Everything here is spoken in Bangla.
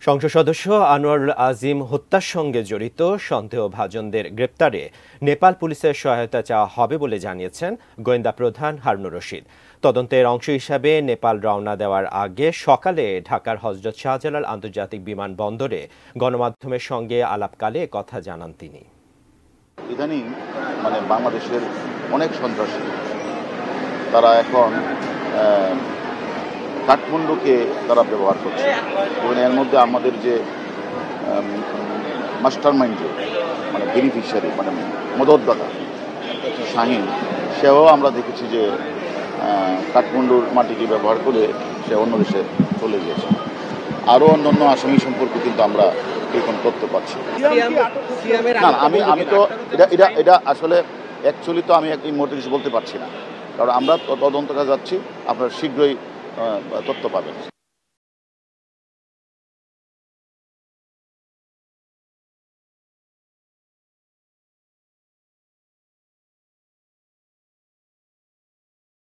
সংসদ সদস্য আনোয়ারুল আজিম হত্যার সঙ্গে জড়িত সন্দেহভাজনদের গ্রেপ্তারে নেপাল পুলিশের সহায়তা চাওয়া হবে বলে জানিয়েছেন গোয়েন্দা প্রধান হারুনুর রশিদ। তদন্তের অংশ হিসাবে নেপাল রওনা দেওয়ার আগে সকালে ঢাকার হযরত শাহজালাল আন্তর্জাতিক বিমানবন্দরে গণমাধ্যমের সঙ্গে আলাপকালে কথা জানান তিনি। ইদানিং বাংলাদেশের অনেক সন্ত্রাসী তারা এখন কাঠমান্ডুকে তারা ব্যবহার করছে এবং এর মধ্যে আমাদের যে মাস্টার মাইন্ড বেনিফিশিয়ারি মদতদাতা শাহিন, সেও আমরা দেখেছি যে কাঠমান্ডুর মাটিকে ব্যবহার করে সে অন্য দেশে চলে গিয়েছে। আরও অন্যান্য আসামি সম্পর্কে কিন্তু আমরা এখন তথ্য পাচ্ছি। না, আমি তো এটা আসলে অ্যাকচুয়ালি তো আমি এই মুহূর্তে কিছু বলতে পারছি না, কারণ আমরা তদন্ত কাজে যাচ্ছি। আপনারা শীঘ্রই তথ্য পাবেন।